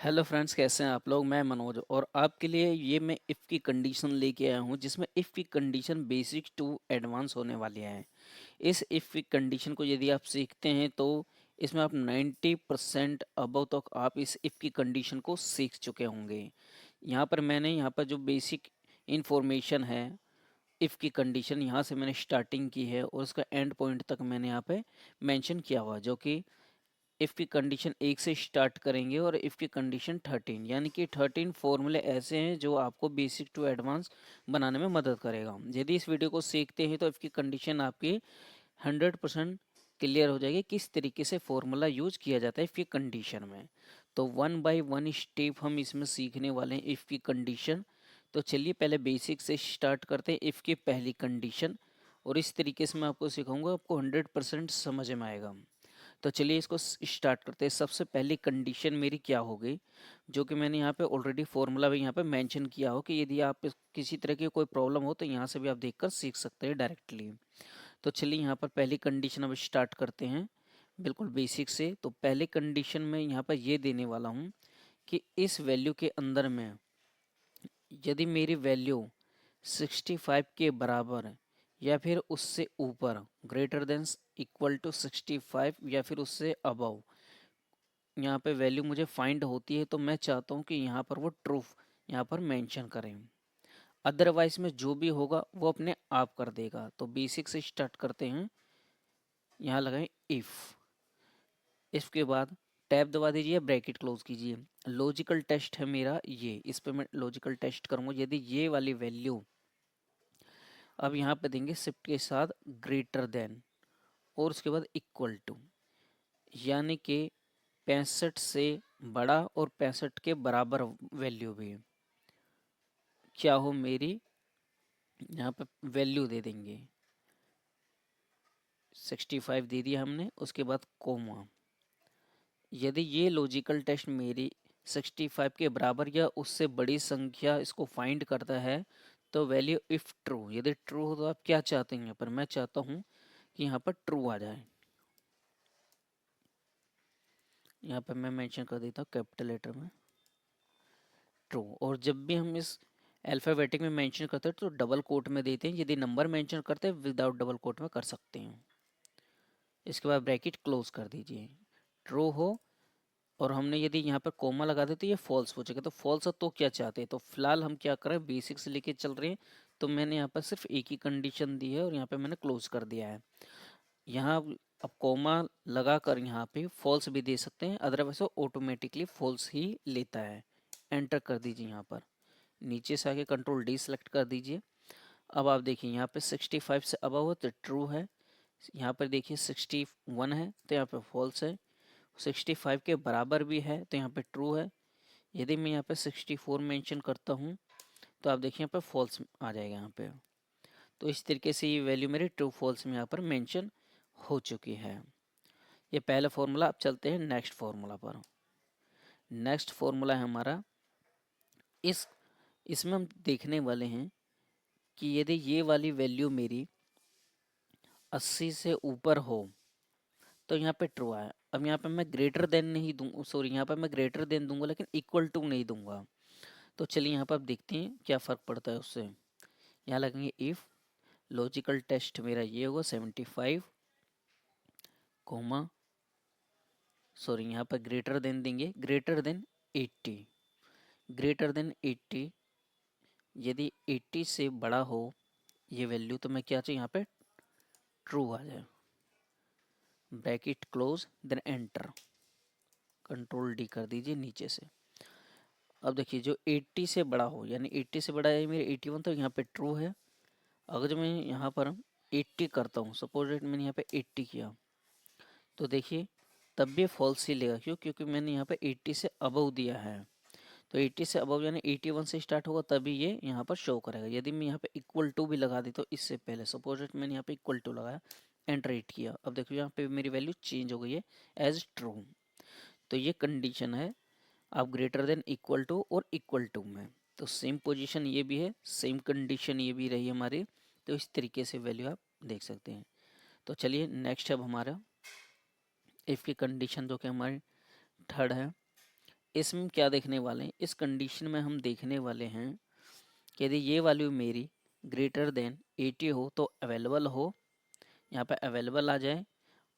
Hello friends, कैसे हैं आप लोग। मैं मनोज और आपके लिए ये मैं इफ़ की कंडीशन लेके आया हूँ, जिसमें इफ़ की कंडीशन बेसिक टू एडवांस होने वाली है। इस इफ़ की कंडीशन को यदि आप सीखते हैं तो इसमें आप 90% अबव तक आप इस इफ़ की कंडीशन को सीख चुके होंगे। यहाँ पर जो बेसिक इंफॉर्मेशन है इफ़ की कंडीशन, यहाँ से मैंने स्टार्टिंग की है और उसका एंड पॉइंट तक मैंने यहाँ पे मेंशन किया हुआ, जो कि इफ़ की कंडीशन 1 से स्टार्ट करेंगे और इफ़ की कंडीशन 13, यानी कि 13 फॉर्मूले ऐसे हैं जो आपको बेसिक टू एडवांस बनाने में मदद करेगा। यदि इस वीडियो को सीखते हैं तो इफ़ की कंडीशन आपकी 100% क्लियर हो जाएगी, किस तरीके से फॉर्मूला यूज किया जाता है इफ़ की कंडीशन में। तो वन बाय वन स्टेप हम इसमें सीखने वाले हैं इफ़ की कंडीशन। तो चलिए पहले बेसिक से स्टार्ट करते हैं इफ़ की पहली कंडीशन, और इस तरीके से मैं आपको सिखाऊंगा, आपको 100% समझ में आएगा। तो चलिए इसको स्टार्ट करते हैं। सबसे पहली कंडीशन मेरी क्या हो गई, जो कि मैंने यहाँ पे ऑलरेडी फॉर्मूला भी यहाँ पे मेंशन किया हो कि यदि आप किसी तरह की कोई प्रॉब्लम हो तो यहाँ से भी आप देखकर सीख सकते हैं डायरेक्टली। तो चलिए यहाँ पर पहली कंडीशन अब स्टार्ट करते हैं बिल्कुल बेसिक से। तो पहली कंडीशन में यहाँ पर ये देने वाला हूँ कि इस वैल्यू के अंदर में यदि मेरी वैल्यू 65 के बराबर या फिर उससे ऊपर, ग्रेटर देन इक्वल टू 65 या फिर उससे अबव यहाँ पे वैल्यू मुझे फाइंड होती है, तो मैं चाहता हूँ कि यहाँ पर वो ट्रू यहाँ पर मेंशन करें। अदरवाइज में जो भी होगा वो अपने आप कर देगा। तो बेसिक से स्टार्ट करते हैं। यहाँ लगाएं इफ़, इसके बाद टैब दबा दीजिए, ब्रैकेट क्लोज कीजिए। लॉजिकल टेस्ट है मेरा ये, इस पे मैं लॉजिकल टेस्ट करूँगा। यदि ये वाली वैल्यू अब यहाँ पे देंगे शिफ्ट के साथ ग्रेटर देन और उसके बाद इक्वल टू, यानी कि 65 से बड़ा और 65 के बराबर वैल्यू भी क्या हो मेरी, यहाँ पे वैल्यू दे देंगे। 65 दे दिया हमने, उसके बाद कोमा। यदि ये लॉजिकल टेस्ट मेरी 65 के बराबर या उससे बड़ी संख्या इसको फाइंड करता है तो वैल्यू इफ़ ट्रू, यदि ट्रू हो तो आप क्या चाहते हैं यहाँ पर, मैं चाहता हूँ कि यहाँ पर ट्रू आ जाए। यहाँ पर मैं मेंशन कर देता हूँ कैपिटल लेटर में ट्रू। और जब भी हम इस अल्फ़ाबेटिक में मेंशन करते हैं तो डबल कोट में देते हैं। यदि नंबर मेंशन करते हैं विदाउट डबल कोट में कर सकते हैं। इसके बाद ब्रैकेट क्लोज कर दीजिए। ट्रू हो और हमने यदि यहाँ पर कोमा लगा देते ये फॉल्स पूछेगा, तो फॉल्स है तो क्या चाहते हैं। तो फिलहाल हम क्या करें, बेसिक से लेके चल रहे हैं। तो मैंने यहाँ पर सिर्फ एक ही कंडीशन दी है और यहाँ पे मैंने क्लोज कर दिया है। यहाँ अब कोमा लगा कर यहाँ पे फॉल्स भी दे सकते हैं, अदरवाइज वो ऑटोमेटिकली फॉल्स ही लेता है। एंटर कर दीजिए। यहाँ पर नीचे से आके कंट्रोल डी सेलेक्ट कर दीजिए। अब आप देखिए यहाँ पे 65 से अबव है तो ट्रू है। यहाँ पर देखिए 61 है तो यहाँ पे फॉल्स है। 65 के बराबर भी है तो यहाँ पे ट्रू है। यदि मैं यहाँ पे 64 मेंशन करता हूँ तो आप देखिए यहाँ पे फॉल्स आ जाएगा यहाँ पे। तो इस तरीके से ये वैल्यू मेरी ट्रू फॉल्स में यहाँ पर मेंशन हो चुकी है। ये पहला फॉर्मूला। अब चलते हैं नेक्स्ट फॉर्मूला पर। नेक्स्ट फॉर्मूला है हमारा इस इसमें हम देखने वाले हैं कि यदि ये वाली वैल्यू मेरी 80 से ऊपर हो तो यहाँ पे ट्रू है। अब यहाँ पे मैं ग्रेटर देन नहीं दूँ, सॉरी, यहाँ पे मैं ग्रेटर देन दूंगा लेकिन इक्वल टू नहीं दूंगा। तो चलिए यहाँ पर आप देखते हैं क्या फ़र्क पड़ता है उससे। यहाँ लगेंगे इफ़, लॉजिकल टेस्ट मेरा ये होगा 75 कोमा, सॉरी यहाँ पर ग्रेटर देन देंगे, ग्रेटर देन 80, ग्रेटर देन 80। यदि 80 से बड़ा हो ये वैल्यू तो मैं क्या चाहिए यहाँ पे ट्रू आ जाए। Bracket close then enter, control D कर दीजिए नीचे से। अब देखिए जो 80 से बड़ा हो, यानी 80 से बड़ा है मेरे 81, तो यहाँ पे ट्रू है। अगर मैं यहाँ पर 80 करता हूँ, सपोज डेट मैंने यहाँ पे 80 किया, तो देखिए तब भी फॉल्स ही लेगा। क्यों? क्योंकि मैंने यहाँ पे 80 से अबव दिया है। तो 80 से अबव यानी 81 से स्टार्ट होगा तभी ये यहाँ पर शो करेगा। यदि मैं यहाँ पे इक्वल टू भी लगा देता हूँ इससे पहले, सपोज डेट मैंने यहाँ पे इक्वल टू लगाया, एंटर हिट किया, अब देखिए यहाँ पे मेरी वैल्यू चेंज हो गई है एज ट्रू। तो ये कंडीशन है आप ग्रेटर देन इक्वल टू और इक्वल टू में। तो सेम पोजीशन ये भी है, सेम कंडीशन ये भी रही हमारी। तो इस तरीके से वैल्यू आप देख सकते हैं। तो चलिए नेक्स्ट अब हमारा इफ़ की कंडीशन जो कि हमारी थर्ड है। इसमें क्या देखने वाले हैं, इस कंडीशन में हम देखने वाले हैं कि यदि ये वैल्यू मेरी ग्रेटर देन 80 हो तो अवेलेबल हो, यहाँ पे अवेलेबल आ जाए,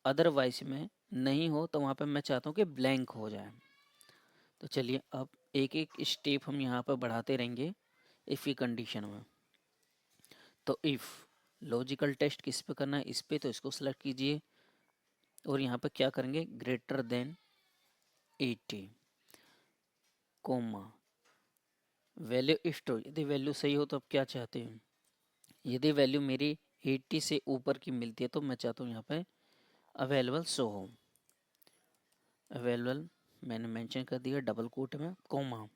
अदरवाइज में नहीं हो तो वहाँ पे मैं चाहता हूँ कि ब्लैंक हो जाए। तो चलिए अब एक एक स्टेप हम यहाँ पर बढ़ाते रहेंगे इफ़ की कंडीशन में। तो इफ़ लॉजिकल टेस्ट किस पे करना है, इस पे, तो इसको सेलेक्ट कीजिए और यहाँ पे क्या करेंगे, greater than 80 comma value if true, यदि वैल्यू सही हो तो अब क्या चाहते हैं, यदि वैल्यू मेरी 80 से ऊपर की मिलती है तो मैं चाहता हूँ यहाँ पे अवेलेबल शो हो। अवेलेबल मैंने मेंशन कर दिया डबल कोट में, कोमा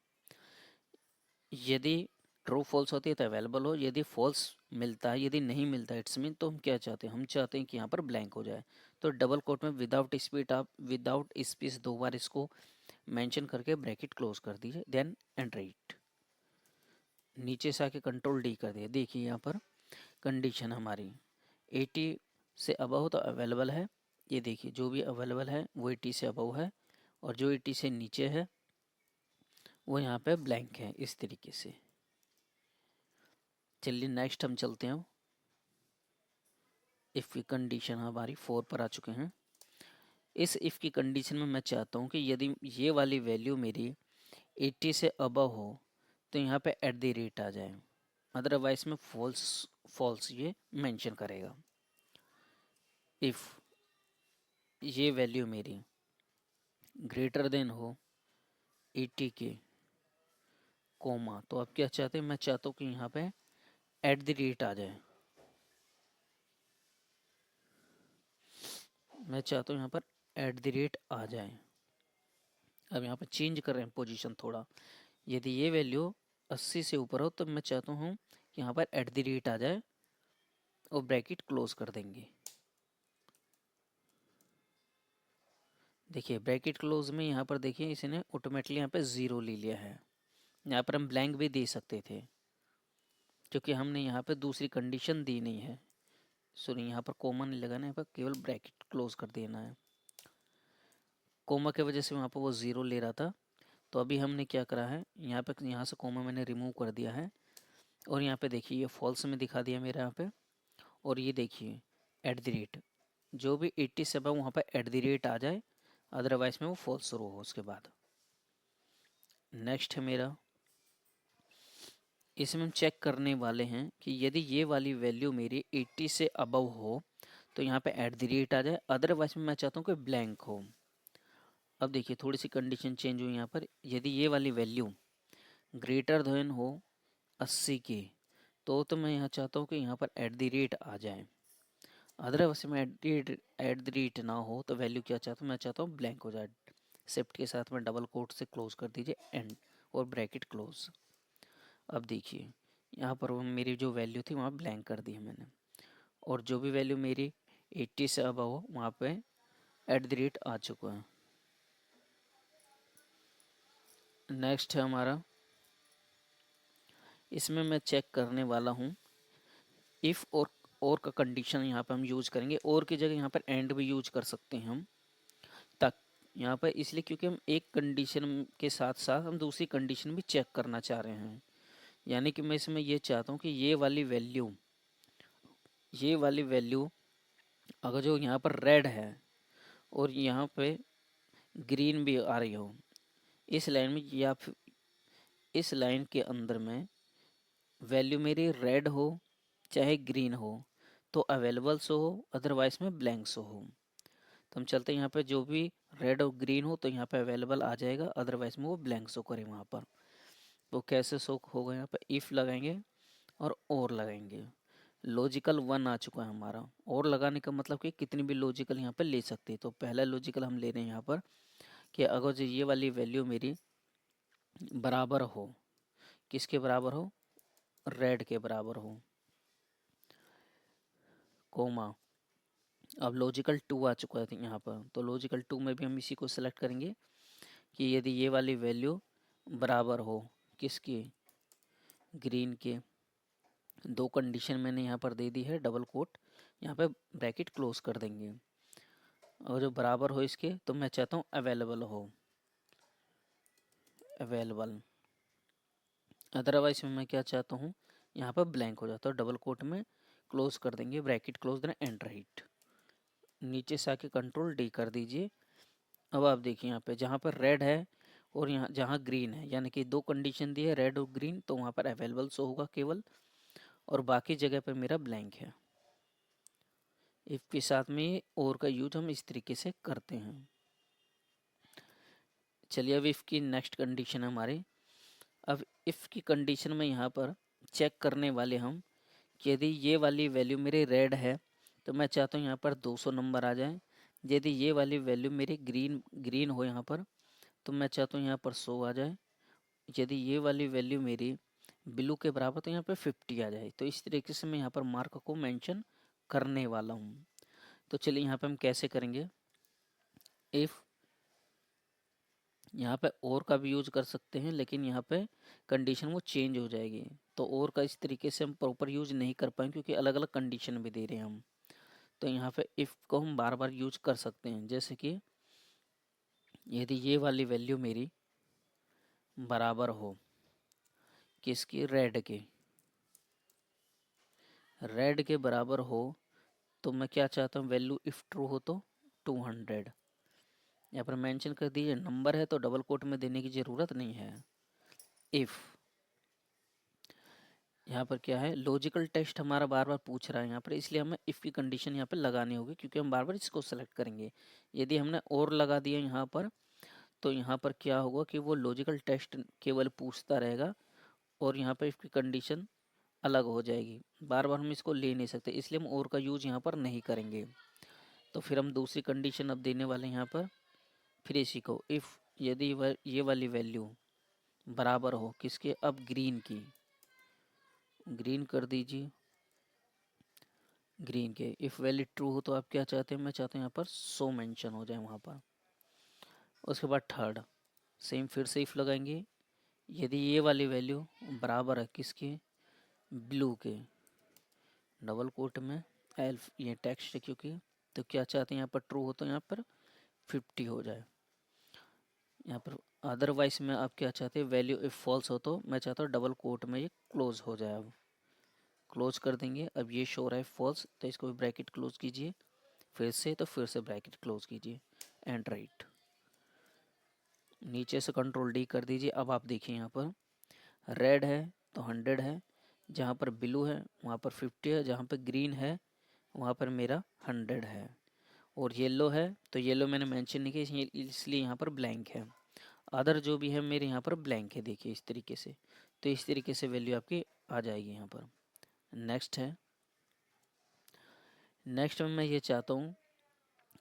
यदि ट्रू फॉल्स होती है तो अवेलेबल हो, यदि फॉल्स मिलता है, यदि नहीं मिलता है इट्स मीन, तो हम क्या चाहते हैं, हम चाहते हैं कि यहाँ पर ब्लैंक हो जाए। तो डबल कोट में विदाउट स्पेस, आप विदाउट स्पेस 2 बार इसको मेंशन करके ब्रैकेट क्लोज कर दीजिए, देन एंटर इट। नीचे से आके कंट्रोल डी कर दिया। देखिए यहाँ पर कंडीशन हमारी 80 से अबव तो अवेलेबल है, ये देखिए जो भी अवेलेबल है वो 80 से अबव है, और जो 80 से नीचे है वो यहाँ पे ब्लैंक है, इस तरीके से। चलिए नेक्स्ट हम चलते हैं। इफ़ की कंडीशन हमारी 4 पर आ चुके हैं। इस इफ़ की कंडीशन में मैं चाहता हूँ कि यदि ये वाली वैल्यू मेरी 80 से अबव हो तो यहाँ पे एट द रेट आ जाए, अदरवाइज में फॉल्स फॉल्स ये मेंशन करेगा। इफ़ ये वैल्यू मेरी ग्रेटर देन हो 80 के कोमा, तो आप क्या चाहते हैं, मैं चाहता हूँ कि यहाँ पे एट द रेट आ जाए, मैं चाहता हूँ यहाँ पर एट द रेट आ जाए। अब यहाँ पर चेंज कर रहे हैं पोजीशन थोड़ा, यदि ये वैल्यू 80 से ऊपर हो तो मैं चाहता हूँ कि यहाँ पर एट द रेट आ जाए और ब्रैकेट क्लोज कर देंगे। देखिए ब्रैकेट क्लोज में यहाँ पर देखिए इसने ऑटोमेटिकली यहाँ पे 0 ले लिया है। यहाँ पर हम ब्लैंक भी दे सकते थे क्योंकि हमने यहाँ पे दूसरी कंडीशन दी नहीं है। सॉरी, यहाँ पर कोमा नहीं लगाना है, यहाँ पर केवल ब्रैकेट क्लोज कर देना है। कोमा की वजह से वहाँ पर वो 0 ले रहा था, तो अभी हमने क्या करा है, यहाँ पे यहाँ से कोमा मैंने रिमूव कर दिया है और यहाँ पे देखिए ये फॉल्स में दिखा दिया मेरे यहाँ पे, और ये देखिए एट द रेट, जो भी 80 से अब वहाँ पर एट द रेट आ जाए, अदरवाइज में वो फॉल्स शुरू हो उसके बाद। नेक्स्ट है मेरा, इसमें हम चेक करने वाले हैं कि यदि ये वाली वैल्यू मेरी 80 से अबव हो तो यहाँ पे एट द रेट आ जाए, अदरवाइज में मैं चाहता हूँ कि ब्लैंक हो। अब देखिए थोड़ी सी कंडीशन चेंज हुई यहाँ पर, यदि ये वाली वैल्यू ग्रेटर देन हो 80 की, तो मैं यहाँ चाहता हूँ कि यहाँ पर एट द रेट आ जाए, अदरवाइज में एट द रेट ना हो तो वैल्यू क्या चाहता हूँ, मैं चाहता हूँ ब्लैंक हो जाए। शिफ्ट के साथ में डबल कोट से क्लोज कर दीजिए एंड और ब्रैकेट क्लोज। अब देखिए यहाँ पर वो मेरी जो वैल्यू थी वहाँ ब्लैंक कर दी है मैंने, और जो भी वैल्यू मेरी 80 से अब हो वहाँ पे एट द रेट आ चुका है। नेक्स्ट है हमारा, इसमें मैं चेक करने वाला हूँ इफ़ और का कंडीशन यहाँ पे हम यूज़ करेंगे, और की जगह यहाँ पर एंड भी यूज कर सकते हैं हम, तक यहाँ पर इसलिए क्योंकि हम एक कंडीशन के साथ साथ हम दूसरी कंडीशन भी चेक करना चाह रहे हैं। यानी कि मैं इसमें ये चाहता हूँ कि ये वाली वैल्यू अगर जो यहाँ पर रेड है और यहाँ पे ग्रीन भी आ रही हो इस लाइन में, या फिर इस लाइन के अंदर में वैल्यू मेरी रेड हो चाहे ग्रीन हो तो अवेलेबल शो हो, अदरवाइज में ब्लैंक शो हो। तो हम चलते हैं यहाँ पे, जो भी रेड और ग्रीन हो तो यहाँ पे अवेलेबल आ जाएगा, अदरवाइज में वो ब्लैंक शो करे वहाँ पर। तो कैसे शो होगा, यहाँ पे इफ़ लगाएंगे और लगाएंगे। लॉजिकल 1 आ चुका है हमारा, और लगाने का मतलब कि कितनी भी लॉजिकल यहाँ पर ले सकते हैं। तो पहला लॉजिकल हम ले रहे हैं यहाँ पर कि अगर जो ये वाली वैल्यू मेरी बराबर हो, किसके बराबर हो, रेड के बराबर हो, कोमा। अब लॉजिकल 2 आ चुका है यहाँ पर, तो लॉजिकल 2 में भी हम इसी को सेलेक्ट करेंगे कि यदि ये वाली वैल्यू बराबर हो किसकी, ग्रीन के। दो कंडीशन मैंने यहाँ पर दे दी है, डबल कोट, यहाँ पे ब्रैकेट क्लोज कर देंगे, और जो बराबर हो इसके तो मैं चाहता हूँ अवेलेबल हो। अवेलेबल। अदरवाइज मैं क्या चाहता हूँ, यहाँ पर ब्लैंक हो जाता है, डबल कोट में क्लोज कर देंगे, ब्रैकेट क्लोज देना, एंटर हिट। नीचे से आके कंट्रोल डी कर दीजिए। अब आप देखिए यहाँ पे जहाँ पर रेड है और यहाँ जहाँ ग्रीन है, यानी कि दो कंडीशन दी है, रेड और ग्रीन, तो वहाँ पर अवेलेबल शो होगा केवल, और बाकी जगह पर मेरा ब्लैंक है। इफ के साथ में और का यूज हम इस तरीके से करते हैं। चलिए अब इफ की नेक्स्ट कंडीशन है हमारी। अब इफ की कंडीशन में यहाँ पर चेक करने वाले हम कि यदि ये वाली वैल्यू मेरी रेड है तो मैं चाहता हूँ यहाँ पर 200 नंबर आ जाए। यदि ये वाली वैल्यू मेरी ग्रीन हो यहाँ पर, तो मैं चाहता हूँ यहाँ पर 100 आ जाए। यदि ये वाली वैल्यू मेरी ब्लू के बराबर, तो यहाँ पर 50 आ जाए। तो इस तरीके से मैं यहाँ पर मार्क को मेंशन करने वाला हूँ। तो चलिए यहाँ पे हम कैसे करेंगे। इफ यहाँ पे और का भी यूज कर सकते हैं, लेकिन यहाँ पे कंडीशन वो चेंज हो जाएगी, तो और का इस तरीके से हम प्रॉपर यूज नहीं कर पाएंगे क्योंकि अलग अलग कंडीशन भी दे रहे हैं हम। तो यहाँ पे इफ को हम बार बार यूज कर सकते हैं, जैसे कि यदि ये वाली वैल्यू मेरी बराबर हो किसकी, रेड के बराबर हो, तो मैं क्या चाहता हूँ, वैल्यू इफ ट्रू हो तो 200। यहाँ पर मेंशन कर दीजिए, नंबर है तो डबल कोट में देने की ज़रूरत नहीं है। इफ़ यहाँ पर क्या है, लॉजिकल टेस्ट हमारा बार बार पूछ रहा है यहाँ पर, इसलिए हमें इफ़ की कंडीशन यहाँ पर लगानी होगी क्योंकि हम बार बार इसको सेलेक्ट करेंगे। यदि हमने और लगा दिया यहाँ पर, तो यहाँ पर क्या होगा कि वो लॉजिकल टेस्ट केवल पूछता रहेगा और यहाँ पर इफ़ की कंडीशन अलग हो जाएगी। बार बार हम इसको ले नहीं सकते, इसलिए हम और का यूज यहाँ पर नहीं करेंगे। तो फिर हम दूसरी कंडीशन अब देने वाले हैं यहाँ पर, फिर इसी को इफ़ यदि ये वाली वैल्यू बराबर हो किसके, अब ग्रीन की, ग्रीन कर दीजिए, ग्रीन के। इफ़ वैल्यू ट्रू हो तो आप क्या चाहते हैं, मैं चाहता हूँ यहाँ पर 100 मेंशन हो जाए वहाँ पर। उसके बाद थर्ड सेम फिर से इफ़ लगाएंगे, यदि ये वाली वैल्यू बराबर है किसके, ब्लू के, डबल कोट में एल्फ, ये टेक्स्ट है क्योंकि, तो क्या चाहते हैं यहाँ पर ट्रू हो तो यहाँ पर 50 हो जाए। यहाँ पर अदरवाइज में आप क्या चाहते हैं, वैल्यू इफ फॉल्स हो तो मैं चाहता हूँ डबल कोट में ये क्लोज हो जाए। अब क्लोज कर देंगे। अब ये शो रहा है फॉल्स, तो इसको भी ब्रैकेट क्लोज कीजिए, फिर से तो फिर से ब्रैकेट क्लोज कीजिए, एंड राइट। नीचे से कंट्रोल डी कर दीजिए। अब आप देखिए यहाँ पर रेड है तो 100 है, जहाँ पर ब्लू है वहाँ पर 50 है, जहाँ पर ग्रीन है वहाँ पर मेरा 100 है, और येलो है तो येलो मैंने मेंशन नहीं किया इसलिए यहाँ पर ब्लैंक है। अदर जो भी है मेरे यहाँ पर ब्लैंक है, देखिए इस तरीके से। तो इस तरीके से वैल्यू आपकी आ जाएगी यहाँ पर। नेक्स्ट है, नेक्स्ट में मैं ये चाहता हूँ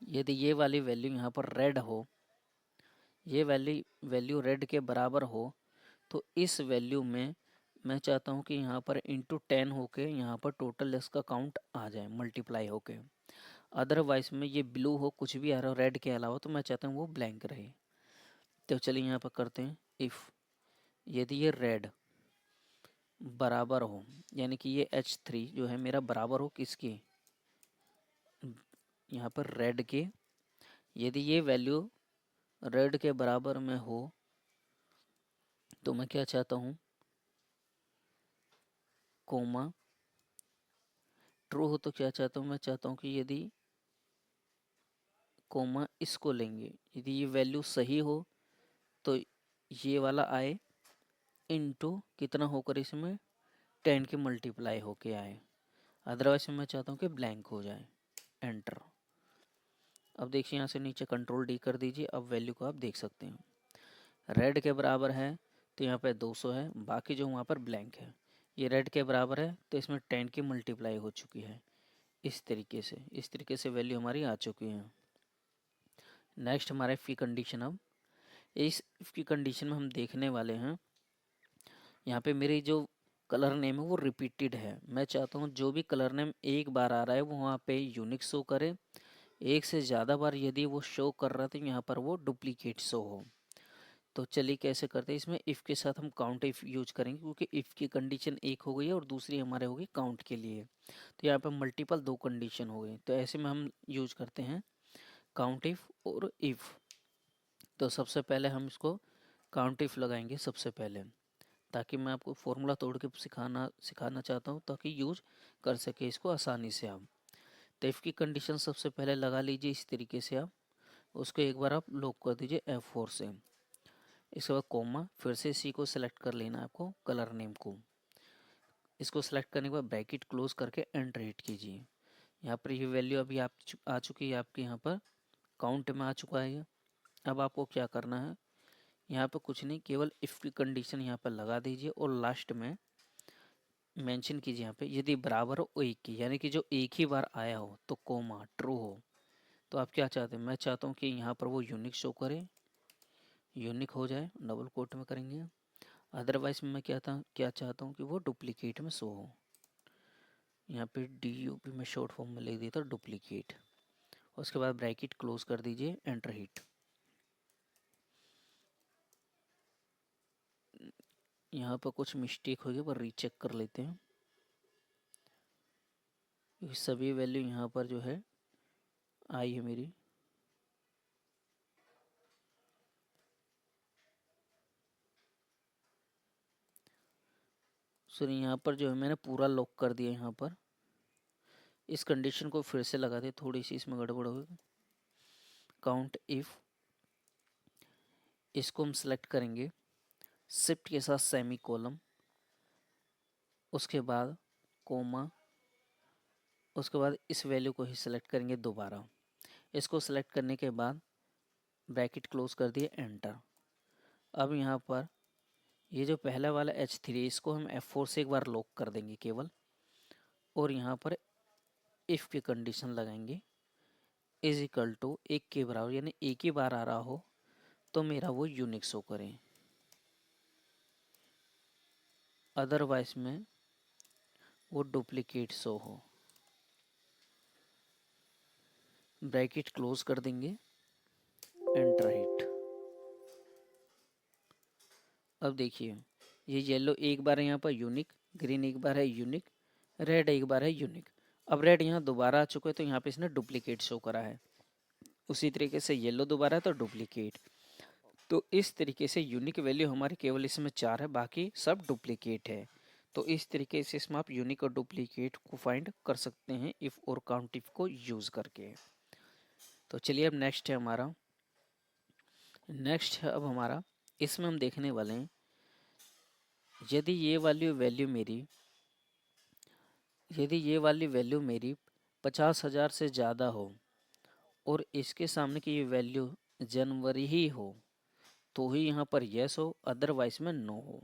यदि ये वाली वैल्यू यहाँ पर रेड हो, ये वैल्यू रेड के बराबर हो, तो इस वैल्यू में मैं चाहता हूँ कि यहाँ पर इंटू 10 होके यहाँ पर टोटल इसका काउंट आ जाए, मल्टीप्लाई होके। अदरवाइज में ये ब्लू हो, कुछ भी आ रहा हो रेड के अलावा, तो मैं चाहता हूँ वो ब्लैंक रहे। तो चलिए यहाँ पर करते हैं इफ़ यदि ये रेड बराबर हो, यानी कि ये H3 जो है मेरा बराबर हो किसके, यहाँ पर रेड के, यदि ये वैल्यू रेड के बराबर में हो तो मैं क्या चाहता हूँ, कोमा, ट्रू हो तो क्या चाहता हूँ, मैं चाहता हूँ कि यदि कोमा इसको लेंगे, यदि ये वैल्यू सही हो तो ये वाला आए इनटू कितना होकर इसमें 10 के मल्टीप्लाई होके आए। अदरवाइज मैं चाहता हूँ कि ब्लैंक हो जाए, एंटर। अब देखिए यहाँ से नीचे कंट्रोल डी कर दीजिए। अब वैल्यू को आप देख सकते हैं, रेड के बराबर है तो यहाँ पे 200 है, बाकी जो वहाँ पर ब्लैंक है। ये रेड के बराबर है तो इसमें 10 की मल्टीप्लाई हो चुकी है। इस तरीके से वैल्यू हमारी आ चुकी है। नेक्स्ट हमारा इफ़ की कंडीशन। अब इस इफ़ की कंडीशन में हम देखने वाले हैं, यहाँ पे मेरी जो कलर नेम है वो रिपीटेड है। मैं चाहता हूँ जो भी कलर नेम एक बार आ रहा है वो वहाँ पे यूनिक शो करे, एक से ज़्यादा बार यदि वो शो कर रहा है तो यहाँ पर वो डुप्लीकेट शो हो। तो चलिए कैसे करते हैं, इसमें इफ़ के साथ हम काउंट इफ़ यूज करेंगे क्योंकि इफ़ की कंडीशन एक हो गई है और दूसरी हमारे होगी काउंट के लिए। तो यहाँ पे मल्टीपल दो कंडीशन हो गई, तो ऐसे में हम यूज करते हैं काउंट इफ़ और इफ़। तो सबसे पहले हम इसको काउंट इफ लगाएंगे सबसे पहले, ताकि मैं आपको फॉर्मूला तोड़ के सिखाना चाहता हूँ ताकि यूज कर सके इसको आसानी से आप। तो इफ़ की कंडीशन सबसे पहले लगा लीजिए इस तरीके से आप, उसको एक बार आप लॉक कर दीजिए F4 से। इसके बाद कोमा, फिर से इसी को सिलेक्ट कर लेना है आपको, कलर नेम को। इसको सिलेक्ट करने के बाद ब्रैकेट क्लोज करके एंटर हिट कीजिए। यहाँ पर ये वैल्यू अभी आप आ चुकी है आपके यहाँ पर काउंट में आ चुका है ये। अब आपको क्या करना है, यहाँ पर कुछ नहीं, केवल इफ़ की कंडीशन यहाँ पर लगा दीजिए और लास्ट में मेंशन कीजिए यहाँ पे यदि बराबर हो एक की, यानी कि जो एक ही बार आया हो तो कोमा ट्रू हो। तो आप क्या चाहते हैं, मैं चाहता हूँ कि यहाँ पर वो यूनिक शो करे, यूनिक हो जाए, डबल कोट में करेंगे। अदरवाइज मैं क्या चाहता हूँ कि वो डुप्लीकेट में शो हो। यहाँ पे DUP में शॉर्ट फॉर्म में लिख देता हूँ डुप्लीकेट। उसके बाद ब्रैकेट क्लोज कर दीजिए, एंटर हिट। यहाँ पर कुछ मिस्टेक होगी पर रीचेक कर लेते हैं, क्योंकि सभी वैल्यू यहाँ पर जो है आई है मेरी। सर यहाँ पर जो है मैंने पूरा लॉक कर दिया यहाँ पर। इस कंडीशन को फिर से लगा दे, थोड़ी सी इसमें गड़बड़ होगी। काउंट इफ, इसको हम सेलेक्ट करेंगे शिफ्ट के साथ सेमी कॉलम, उसके बाद कोमा, उसके बाद इस वैल्यू को ही सिलेक्ट करेंगे दोबारा। इसको सिलेक्ट करने के बाद ब्रैकेट क्लोज कर दिए, एंटर। अब यहाँ पर ये जो पहला वाला H3 इसको हम F4 से एक बार लॉक कर देंगे केवल, और यहाँ पर इफ़ की कंडीशन लगाएंगे इज इक्वल टू एक के बराबर, यानी एक ही बार आ रहा हो तो मेरा वो यूनिक शो करें, अदरवाइज में वो डुप्लीकेट शो हो। ब्रैकेट क्लोज कर देंगे, एंटर हिट। अब देखिए ये येलो एक बार है यहाँ पर यूनिक, ग्रीन एक बार है यूनिक, रेड एक बार है यूनिक। अब रेड यहाँ दोबारा आ चुका है तो यहाँ पे इसने डुप्लीकेट शो करा है। उसी तरीके से येलो दोबारा है तो डुप्लीकेट। तो इस तरीके से यूनिक वैल्यू हमारी केवल इसमें 4 है, बाकी सब डुप्लीकेट है। तो इस तरीके से इसमें आप यूनिक और डुप्लीकेट को फाइंड कर सकते हैं इफ़ और काउंट इफ को यूज़ करके। तो चलिए अब नेक्स्ट है हमारा, नेक्स्ट है अब हमारा, इसमें हम देखने वाले हैं यदि ये वाली वैल्यू मेरी 50,000 से ज़्यादा हो और इसके सामने की ये वैल्यू जनवरी ही हो तो ही यहाँ पर यस हो, अदरवाइज में नो हो।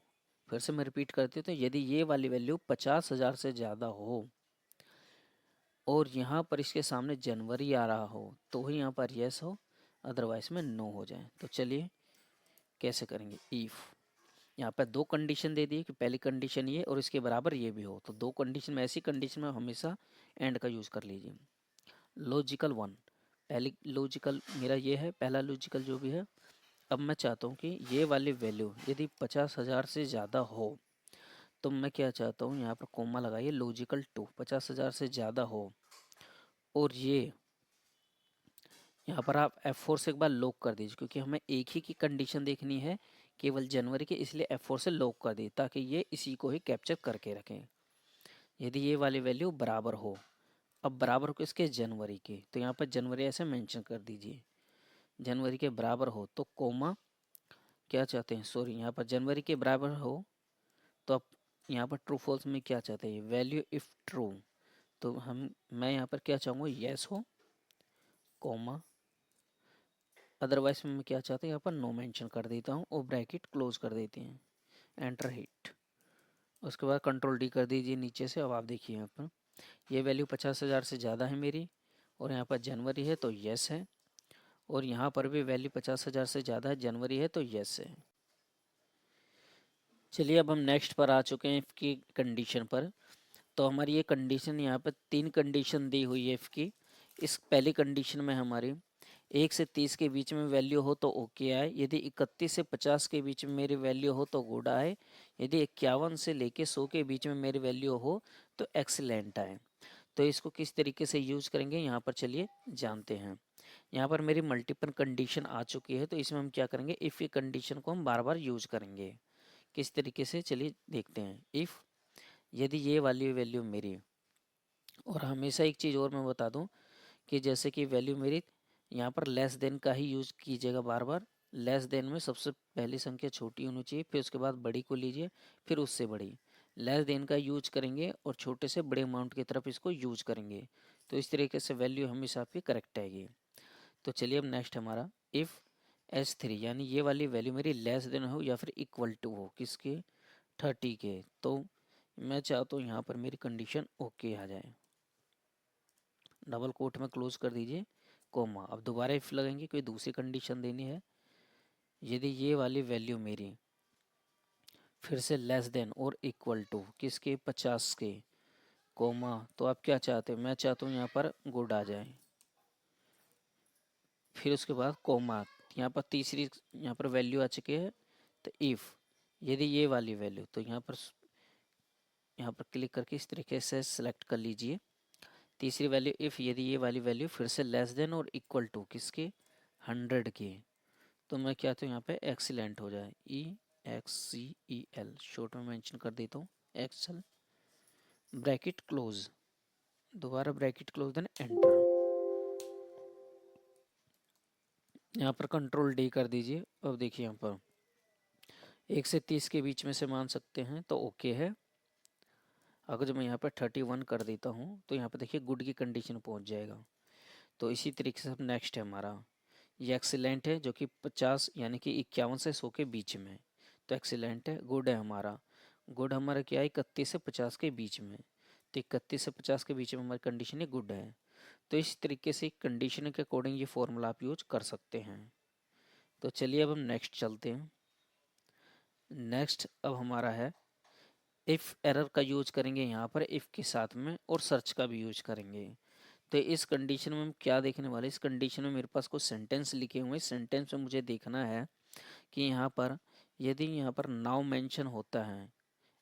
फिर से मैं रिपीट करती हूँ, तो यदि ये वाली वैल्यू 50,000 से ज़्यादा हो और यहाँ पर इसके सामने जनवरी आ रहा हो तो ही यहाँ पर यस हो, अदरवाइज में नो हो जाए। तो चलिए कैसे करेंगे, इफ़ यहाँ पर दो कंडीशन दे दी कि पहली कंडीशन ये और इसके बराबर ये भी हो, तो दो कंडीशन में, ऐसी कंडीशन में हमेशा एंड का यूज़ कर लीजिए। लॉजिकल 1, पहली लॉजिकल मेरा ये है, पहला लॉजिकल जो भी है। अब मैं चाहता हूँ कि ये वाली वैल्यू यदि 50,000 से ज़्यादा हो तो मैं क्या चाहता हूँ, यहाँ पर कोमा लगाइए, लॉजिकल 2 50,000 से ज़्यादा हो और ये यहाँ पर आप F4 से एक बार लॉक कर दीजिए, क्योंकि हमें एक ही की कंडीशन देखनी है केवल जनवरी के, इसलिए F4 से लॉक कर दी ताकि ये इसी को ही कैप्चर करके रखें। यदि ये वाली वैल्यू बराबर हो, अब बराबर हो किसके, जनवरी के, तो यहाँ पर जनवरी ऐसे मेंशन कर दीजिए। जनवरी के बराबर हो तो कोमा, क्या चाहते हैं, सॉरी यहाँ पर जनवरी के बराबर हो तो अब यहाँ पर ट्रू फॉल्स में क्या चाहते हैं, वैल्यू इफ़ ट्रू, तो मैं यहाँ पर क्या चाहूँगा, येस हो, कोमा, अदरवाइज मैं क्या चाहते हैं, यहाँ पर नो मेंशन कर देता हूँ और ब्रैकेट क्लोज कर देते हैं, एंटर हिट। उसके बाद कंट्रोल डी कर दीजिए नीचे से। अब आप देखिए यहाँ पर ये वैल्यू 50,000 से ज़्यादा है मेरी और यहाँ पर जनवरी है तो येस है, और यहाँ पर भी वैल्यू 50,000 से ज़्यादा है, जनवरी है तो येस है। चलिए अब हम नेक्स्ट पर आ चुके हैं, इफ़ की कंडीशन पर। तो हमारी ये कंडीशन, यहाँ पर 3 कंडीशन दी हुई है इफ़ की। इस पहली कंडीशन में हमारी 1 से 30 के बीच में वैल्यू हो तो ओके आए, यदि 31 से 50 के बीच में मेरी वैल्यू हो तो गुड आए, यदि 51 से लेके 100 के बीच में मेरी वैल्यू हो तो एक्सीलेंट आए। तो इसको किस तरीके से यूज़ करेंगे यहाँ पर चलिए जानते हैं। यहाँ पर मेरी मल्टीपल कंडीशन आ चुकी है, तो इसमें हम क्या करेंगे, इफ़ की कंडीशन को हम बार बार यूज करेंगे। किस तरीके से, चलिए देखते हैं। इफ़ यदि ये वाली वैल्यू मेरी, और हमेशा एक चीज़ और मैं बता दूं कि जैसे कि वैल्यू मेरी यहाँ पर लेस देन का ही यूज कीजिएगा बार बार। लेस देन में सबसे पहली संख्या छोटी होनी चाहिए, फिर उसके बाद बड़ी को लीजिए, फिर उससे बड़ी। लेस देन का यूज करेंगे और छोटे से बड़े अमाउंट की तरफ इसको यूज करेंगे, तो इस तरीके से वैल्यू हमेशा आपकी करेक्ट आएगी। तो चलिए अब नेक्स्ट हमारा, इफ़ S3 यानी ये वाली वैल्यू मेरी लेस देन हो या फिर इक्वल टू हो किसके, 30 के, तो मैं चाहता हूँ यहाँ पर मेरी कंडीशन ओके आ जाए। डबल कोट में क्लोज कर दीजिए, कोमा। अब दोबारा इफ लगेंगे, कोई दूसरी कंडीशन देनी है। यदि ये वाली वैल्यू मेरी फिर से लेस देन और इक्वल टू किसके, 50 के, कोमा, तो आप क्या चाहते हैं, मैं चाहता हूँ यहाँ पर गुड आ जाए। फिर उसके बाद कोमा, यहाँ पर तीसरी यहाँ पर वैल्यू आ चुकी है, तो इफ़ यदि ये वाली वैल्यू, तो यहाँ पर क्लिक करके इस तरीके से सेलेक्ट कर लीजिए। तीसरी वैल्यू इफ़ यदि ये वाली वैल्यू फिर से लेस देन और इक्वल टू किसके, 100 के, तो मैं क्या तो यहाँ पे एक्सीलेंट हो जाए, EXCEL शॉर्ट में मेंशन कर देता हूँ, एक्सेल, ब्रैकेट क्लोज, दोबारा ब्रैकेट क्लोज, देन एंटर। यहाँ पर कंट्रोल D कर दीजिए। अब देखिए यहाँ पर 1 से 30 के बीच में से मान सकते हैं तो ओके है। अगर जब मैं यहाँ पर 31 कर देता हूँ तो यहाँ पर देखिए गुड की कंडीशन पहुँच जाएगा। तो इसी तरीके से अब नेक्स्ट है हमारा, ये एक्सीलेंट है जो कि 50 यानी कि 51 से 100 के बीच में, तो एक्सीलेंट है। गुड है हमारा, गुड हमारा क्या है, 31 से 50 के बीच में, तो 31 से 50 के बीच में हमारी कंडीशन ये गुड है। तो इस तरीके से कंडीशन के अकॉर्डिंग ये फॉर्मूला आप यूज कर सकते हैं। तो चलिए अब हम नेक्स्ट चलते हैं। नेक्स्ट अब हमारा है, इफ़ एरर का यूज करेंगे यहाँ पर इफ़ के साथ में, और सर्च का भी यूज करेंगे। तो इस कंडीशन में हम क्या देखने वाले, इस कंडीशन में मेरे पास कुछ सेंटेंस लिखे हुए हैं। सेंटेंस में मुझे देखना है कि यहाँ पर यदि यहाँ पर नाउ मेंशन होता है,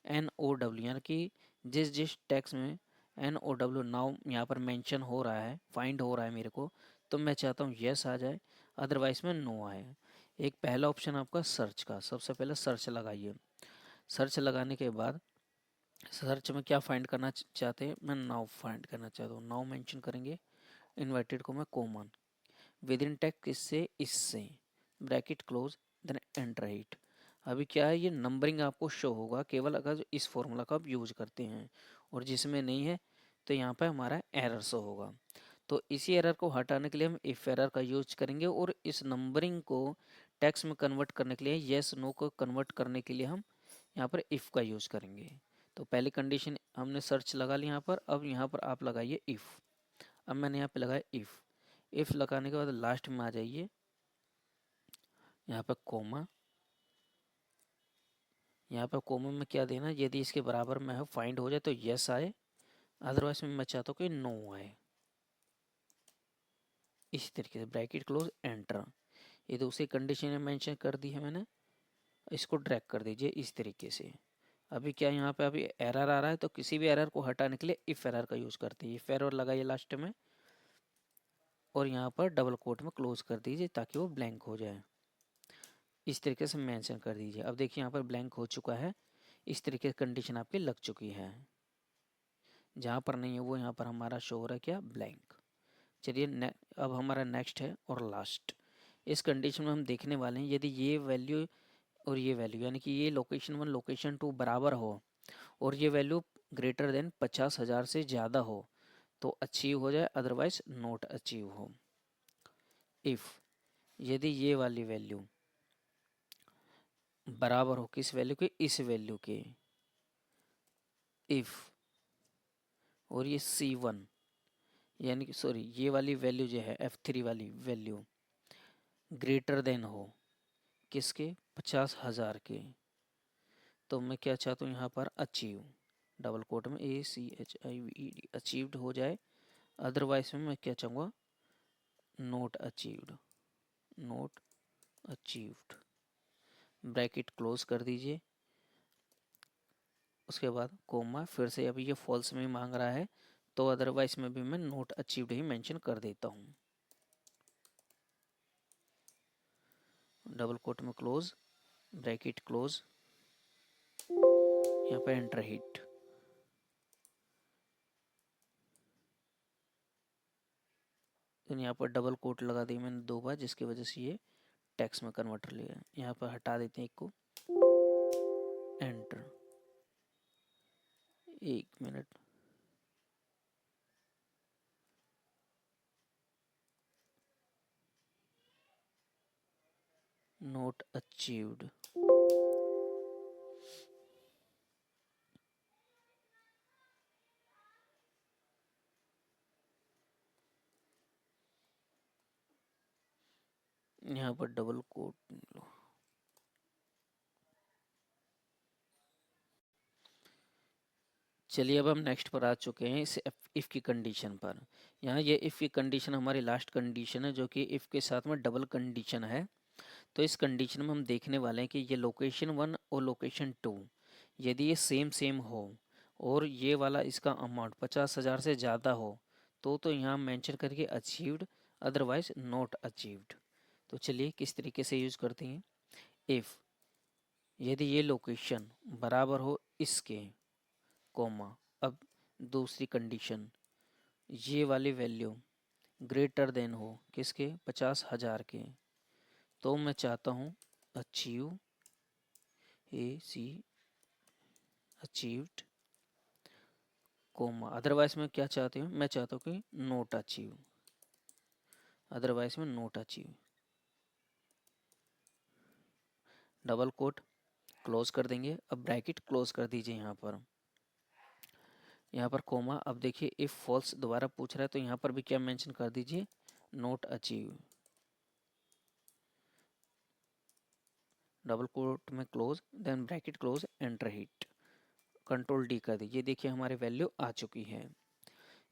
NOW, यानी कि जिस जिस टेक्स्ट में NOW नाउ यहाँ पर मेंशन हो रहा है, फाइंड हो रहा है मेरे को, तो मैं चाहता हूँ यस आ जाए, अदरवाइज में नो आए। एक पहला ऑप्शन आपका सर्च का, सबसे पहले सर्च लगाइए। सर्च लगाने के बाद सर्च में क्या फाइंड करना चाहते हैं, मैं नाउ फाइंड करना चाहता हूँ। नाउ मेंशन करेंगे, इन्वर्टेड को मैं कॉमन, विद इन टैग किससे, इससे, bracket close, then enter hit. अभी क्या है, ये नंबरिंग आपको शो होगा केवल अगर इस फॉर्मूला का आप यूज करते हैं, और जिसमें नहीं है तो यहाँ पर हमारा एरर शो होगा। तो इसी एरर को हटाने के लिए हम इफ एरर का यूज करेंगे, और इस नंबरिंग को टेक्स्ट में कन्वर्ट करने के लिए, येस नो को कन्वर्ट करने के लिए हम यहाँ पर इफ़ का यूज करेंगे। तो पहली कंडीशन हमने सर्च लगा ली यहाँ पर, अब यहाँ पर आप लगाइए इफ़। अब मैंने यहाँ पे लगाया इफ़। इफ़ लगाने के बाद लास्ट में आ जाइए, यहाँ पर कोमा। यहाँ पर कोमा में क्या देना, यदि इसके बराबर में है फाइंड हो जाए तो यस आए, अदरवाइज में मैं चाहता हूँ कि नो आए। इसी तरीके से ब्रैकेट क्लोज, एंटर। ये दूसरी कंडीशन मेंशन कर दी है मैंने, इसको ड्रैग कर दीजिए इस तरीके से। अभी क्या यहाँ पे अभी एरर आ रहा है, तो किसी भी एरर को हटाने के लिए इफ एरर का यूज करते हैं। इफ एरर लगाइए लास्ट में, और यहाँ पर डबल कोट में क्लोज कर दीजिए ताकि वो ब्लैंक हो जाए। इस तरीके से मेंशन कर दीजिए। अब देखिए यहाँ पर ब्लैंक हो चुका है। इस तरीके से कंडीशन आपकी लग चुकी है। जहाँ पर नहीं है वो यहाँ पर हमारा शो हो रहा है क्या, ब्लैंक। चलिए अब हमारा नेक्स्ट है और लास्ट। इस कंडीशन में हम देखने वाले हैं, यदि ये वैल्यू और ये वैल्यू, यानी कि ये लोकेशन 1 लोकेशन 2 बराबर हो, और ये वैल्यू ग्रेटर देन 50,000 से ज़्यादा हो, तो अचीव हो जाए, अदरवाइज नॉट अचीव हो। इफ़ यदि ये वाली वैल्यू बराबर हो किस वैल्यू के, इस वैल्यू के, इफ़, और ये C1 यानी कि सॉरी ये वाली वैल्यू जो है F3 वाली वैल्यू ग्रेटर देन हो किसके, 50,000 के, तो मैं क्या चाहता हूँ यहाँ पर अचीव, डबल कोट में ACHIVED, अचीव्ड हो जाए। अदरवाइज में मैं क्या चाहूँगा, note achieved, note achieved, bracket close कर दीजिए। उसके बाद कोमा, फिर से अभी ये फॉल्स में मांग रहा है, तो अदरवाइज में भी मैं नोट अचीव्ड ही मेंशन कर देता हूँ। डबल कोट में क्लोज, ब्रैकेट क्लोज, यहाँ पे एंटर हिट। यहाँ पर डबल कोट लगा दी मैंने 2 बार, जिसकी वजह से ये टेक्स्ट में कन्वर्टर लिया। यहाँ पर हटा देते हैं एक को, एंटर। 1 minute, note achieved. यहाँ पर डबल कोट लो। चलिए अब हम नेक्स्ट पर आ चुके हैं इस इफ़ की कंडीशन पर। यहाँ ये इफ़ की कंडीशन हमारी लास्ट कंडीशन है, जो कि इफ़ के साथ में डबल कंडीशन है। तो इस कंडीशन में हम देखने वाले हैं कि ये लोकेशन 1 और लोकेशन 2 यदि ये सेम सेम हो और ये वाला इसका अमाउंट 50,000 से ज़्यादा हो तो यहाँ मेंशन करके अचीव्ड, अदरवाइज नॉट अचीव्ड। तो चलिए किस तरीके से यूज़ करते हैं। इफ़ यदि ये लोकेशन बराबर हो इसके, कोमा, अब दूसरी कंडीशन ये वाली वैल्यू ग्रेटर देन हो किसके, 50,000 के, तो मैं चाहता हूँ अचीव, अचीव्ड, कोमा, अदरवाइज मैं क्या चाहती हूँ, मैं चाहता हूँ कि नोट अचीव, अदरवाइज में note achieve. Double quote close कर देंगे, अब ब्रैकेट क्लोज कर दीजिए यहाँ पर कोमा। अब देखिए इफ फॉल्स दोबारा पूछ रहा है तो यहाँ पर भी क्या मेंशन कर दीजिए, नोट अचीव। डबल कोट में close, then bracket close, enter hit, control D कर दीजिए। देखिए हमारी वैल्यू आ चुकी है।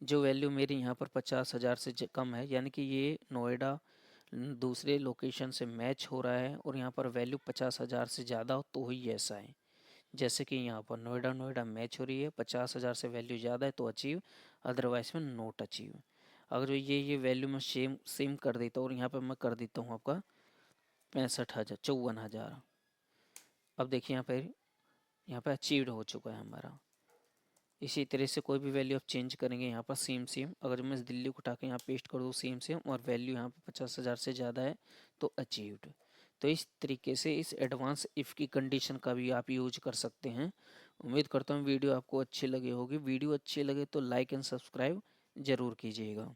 जो वैल्यू मेरी यहाँ पर 50,000 से कम है, यानी कि ये नोएडा दूसरे लोकेशन से मैच हो रहा है और यहाँ पर वैल्यू 50,000 से ज़्यादा हो तो ही ऐसा है। जैसे कि यहाँ पर नोएडा मैच हो रही है, 50,000 से वैल्यू ज़्यादा है तो अचीव, अदरवाइज में नोट अचीव। अगर ये वैल्यू मैं सेम कर देता हूँ और यहाँ पर मैं कर देता हूँ आपका 65,000, 54,000। अब देखिए यहाँ पर अचीव्ड हो चुका है हमारा। इसी तरह से कोई भी वैल्यू आप चेंज करेंगे यहाँ पर सेम अगर मैं इस दिल्ली को उठा के यहाँ पेस्ट कर दूँ सेम और वैल्यू यहाँ पर 50,000 से ज़्यादा है तो अचीव्ड। तो इस तरीके से इस एडवांस इफ़ की कंडीशन का भी आप यूज कर सकते हैं। उम्मीद करता हूँ वीडियो आपको अच्छी लगी होगी। वीडियो अच्छी लगे तो लाइक एंड सब्सक्राइब ज़रूर कीजिएगा।